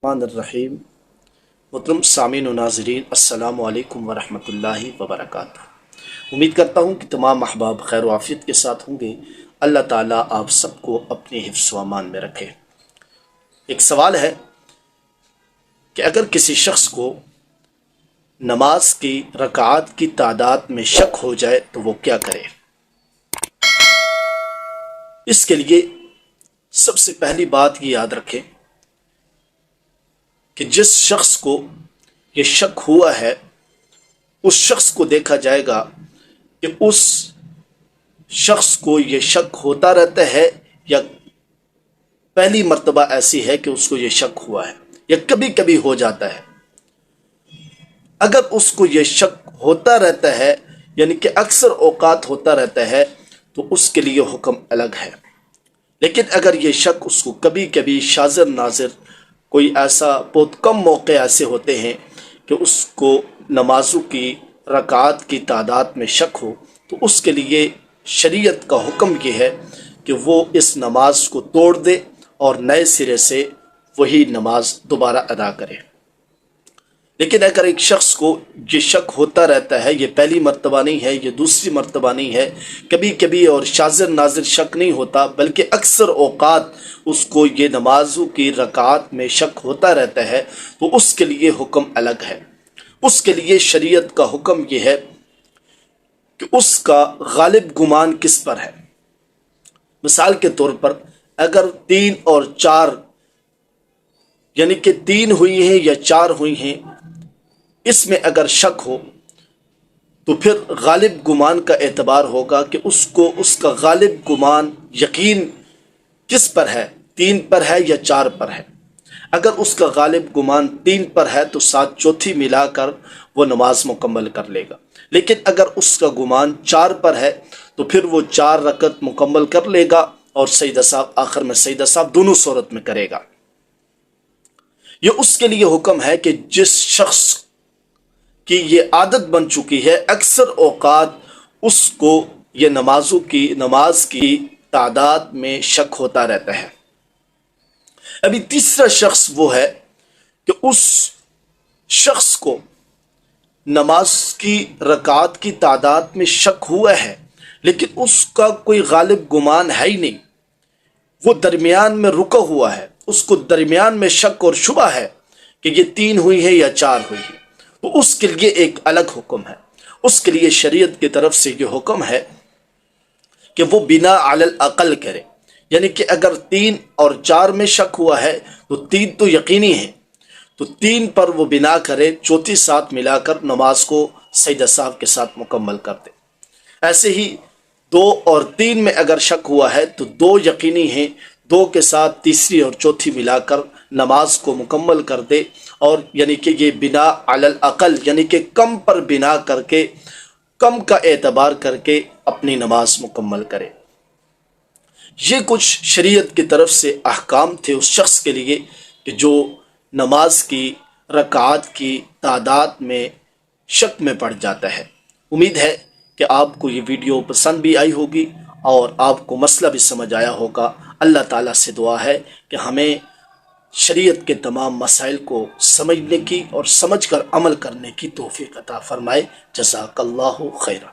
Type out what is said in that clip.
الرحمن الرحیم۔ محترم سامعین و ناظرین، السلام علیکم ورحمۃ اللہ وبرکاتہ۔ امید کرتا ہوں کہ تمام احباب خیر و عافیت کے ساتھ ہوں گے۔ اللہ تعالیٰ آپ سب کو اپنے حفظ و امان میں رکھے۔ ایک سوال ہے کہ اگر کسی شخص کو نماز کی رکعات کی تعداد میں شک ہو جائے تو وہ کیا کرے؟ اس کے لیے سب سے پہلی بات یہ یاد رکھیں کہ جس شخص کو یہ شک ہوا ہے اس شخص کو دیکھا جائے گا کہ اس شخص کو یہ شک ہوتا رہتا ہے یا پہلی مرتبہ ایسی ہے کہ اس کو یہ شک ہوا ہے یا کبھی کبھی ہو جاتا ہے۔ اگر اس کو یہ شک ہوتا رہتا ہے یعنی کہ اکثر اوقات ہوتا رہتا ہے تو اس کے لیے حکم الگ ہے، لیکن اگر یہ شک اس کو کبھی کبھی شاذر نادر کوئی ایسا بہت کم موقع ایسے ہوتے ہیں کہ اس کو نمازوں کی رکعات کی تعداد میں شک ہو تو اس کے لیے شریعت کا حکم یہ ہے کہ وہ اس نماز کو توڑ دے اور نئے سرے سے وہی نماز دوبارہ ادا کرے۔ لیکن اگر ایک شخص کو یہ شک ہوتا رہتا ہے، یہ پہلی مرتبہ نہیں ہے، یہ دوسری مرتبہ نہیں ہے، کبھی کبھی اور شاذر نادر شک نہیں ہوتا بلکہ اکثر اوقات اس کو یہ نمازوں کی رکعات میں شک ہوتا رہتا ہے تو اس کے لیے حکم الگ ہے۔ اس کے لیے شریعت کا حکم یہ ہے کہ اس کا غالب گمان کس پر ہے۔ مثال کے طور پر اگر 3 اور 4 یعنی کہ 3 ہوئی ہیں یا 4 ہوئی ہیں، اس میں اگر شک ہو تو پھر غالب گمان کا اعتبار ہوگا کہ اس کو اس کا غالب گمان یقین کس پر ہے، 3 پر ہے یا 4 پر ہے۔ اگر اس کا غالب گمان 3 پر ہے تو 7 چوتھی ملا کر وہ نماز مکمل کر لے گا، لیکن اگر اس کا گمان 4 پر ہے تو پھر وہ 4 رکعت مکمل کر لے گا اور سجدہ صاحب آخر میں سجدہ صاحب دونوں صورت میں کرے گا۔ یہ اس کے لیے حکم ہے کہ جس شخص کی یہ عادت بن چکی ہے اکثر اوقات اس کو یہ نماز کی تعداد میں شک ہوتا رہتا ہے۔ ابھی تیسرا شخص وہ ہے کہ اس شخص کو نماز کی رکعات کی تعداد میں شک ہوا ہے لیکن اس کا کوئی غالب گمان ہے ہی نہیں، وہ درمیان میں رکا ہوا ہے، اس کو درمیان میں شک اور شبہ ہے کہ یہ 3 ہوئی ہے یا 4 ہوئی ہے، تو اس کے لیے ایک الگ حکم ہے۔ اس کے لیے شریعت کی طرف سے یہ حکم ہے کہ وہ بنا علی الاقل کرے، یعنی کہ اگر 3 اور 4 میں شک ہوا ہے تو 3 تو یقینی ہے، تو 3 پر وہ بنا کرے، چوتھی 7 ملا کر نماز کو سجدہ صاحب کے ساتھ مکمل کر دے۔ ایسے ہی 2 اور 3 میں اگر شک ہوا ہے تو 2 یقینی ہیں، 2 کے ساتھ تیسری اور چوتھی ملا کر نماز کو مکمل کر دے، اور یعنی کہ یہ بنا علی الاقل یعنی کہ کم پر بنا کر کے، کم کا اعتبار کر کے اپنی نماز مکمل کرے۔ یہ کچھ شریعت کی طرف سے احکام تھے اس شخص کے لیے کہ جو نماز کی رکعات کی تعداد میں شک میں پڑ جاتا ہے۔ امید ہے کہ آپ کو یہ ویڈیو پسند بھی آئی ہوگی اور آپ کو مسئلہ بھی سمجھ آیا ہوگا۔ اللہ تعالیٰ سے دعا ہے کہ ہمیں شریعت کے تمام مسائل کو سمجھنے کی اور سمجھ کر عمل کرنے کی توفیق عطا فرمائے۔ جزاک اللہ خیرا۔